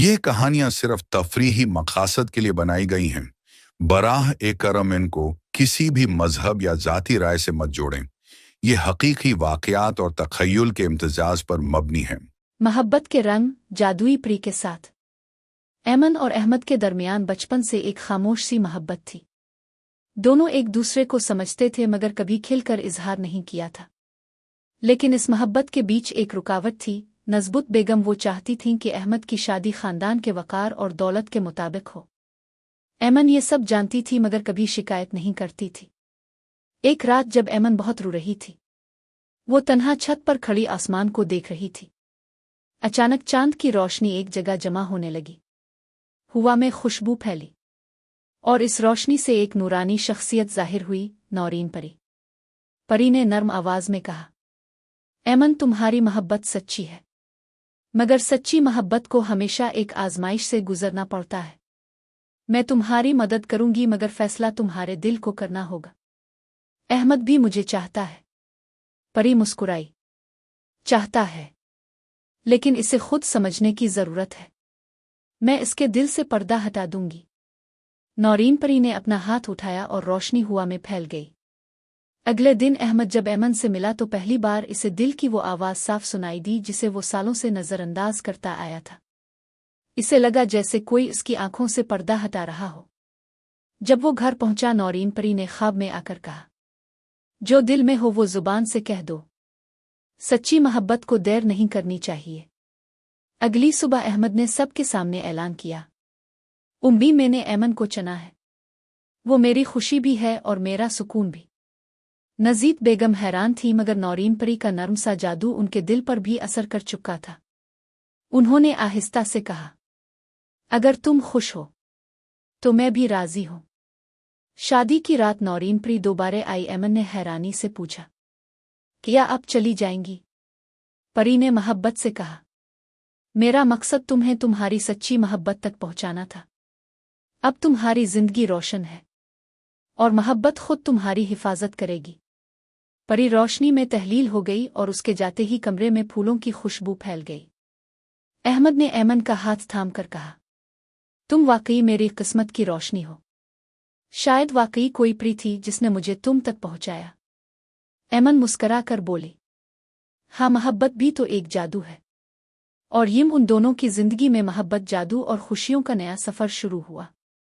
یہ کہانیاں صرف تفریحی مقاصد کے لیے بنائی گئی ہیں۔ براہ کرم ان کو کسی بھی مذہب یا ذاتی رائے سے مت جوڑیں۔ یہ حقیقی واقعات اور تخیل کے امتزاج پر مبنی ہیں۔ محبت کے رنگ جادوئی پری کے ساتھ ایمن اور احمد کے درمیان بچپن سے ایک خاموش سی محبت تھی۔ دونوں ایک دوسرے کو سمجھتے تھے مگر کبھی کھل کر اظہار نہیں کیا تھا۔ لیکن اس محبت کے بیچ ایک رکاوٹ تھی۔ نزبت بیگم وہ چاہتی تھیں کہ احمد کی شادی خاندان کے وقار اور دولت کے مطابق ہو۔ ایمن یہ سب جانتی تھی مگر کبھی شکایت نہیں کرتی تھی۔ ایک رات جب ایمن بہت رو رہی تھی، وہ تنہا چھت پر کھڑی آسمان کو دیکھ رہی تھی۔ اچانک چاند کی روشنی ایک جگہ جمع ہونے لگی۔ ہوا میں خوشبو پھیلی اور اس روشنی سے ایک نورانی شخصیت ظاہر ہوئی، نورین پری۔ پری نے نرم آواز میں کہا، ایمن تمہاری محبت سچی ہے، مگر سچی محبت کو ہمیشہ ایک آزمائش سے گزرنا پڑتا ہے۔ میں تمہاری مدد کروں گی مگر فیصلہ تمہارے دل کو کرنا ہوگا۔ احمد بھی مجھے چاہتا ہے۔ پری مسکرائی۔ چاہتا ہے، لیکن اسے خود سمجھنے کی ضرورت ہے۔ میں اس کے دل سے پردہ ہٹا دوں گی۔ نورین پری نے اپنا ہاتھ اٹھایا اور روشنی ہوا میں پھیل گئی۔ اگلے دن احمد جب ایمن سے ملا تو پہلی بار اسے دل کی وہ آواز صاف سنائی دی جسے وہ سالوں سے نظر انداز کرتا آیا تھا۔ اسے لگا جیسے کوئی اس کی آنکھوں سے پردہ ہٹا رہا ہو۔ جب وہ گھر پہنچا نورین پری نے خواب میں آ کر کہا، جو دل میں ہو وہ زبان سے کہہ دو۔ سچی محبت کو دیر نہیں کرنی چاہیے۔ اگلی صبح احمد نے سب کے سامنے اعلان کیا، امی میں نے ایمن کو چنا ہے۔ وہ میری خوشی بھی ہے اور میرا سکون بھی۔ نزید بیگم حیران تھی مگر نورین پری کا نرم سا جادو ان کے دل پر بھی اثر کر چکا تھا۔ انہوں نے آہستہ سے کہا، اگر تم خوش ہو تو میں بھی راضی ہوں۔ شادی کی رات نورین پری دوبارہ آئی۔ ایمن نے حیرانی سے پوچھا، کیا اب چلی جائیں گی؟ پری نے محبت سے کہا، میرا مقصد تمہیں تمہاری سچی محبت تک پہنچانا تھا۔ اب تمہاری زندگی روشن ہے اور محبت خود تمہاری حفاظت کرے گی۔ پری روشنی میں تحلیل ہو گئی اور اس کے جاتے ہی کمرے میں پھولوں کی خوشبو پھیل گئی۔ احمد نے ایمن کا ہاتھ تھام کر کہا، تم واقعی میری قسمت کی روشنی ہو۔ شاید واقعی کوئی پری تھی جس نے مجھے تم تک پہنچایا۔ ایمن مسکرا کر بولی، ہاں محبت بھی تو ایک جادو ہے۔ اور ان دونوں کی زندگی میں محبت، جادو اور خوشیوں کا نیا سفر شروع ہوا۔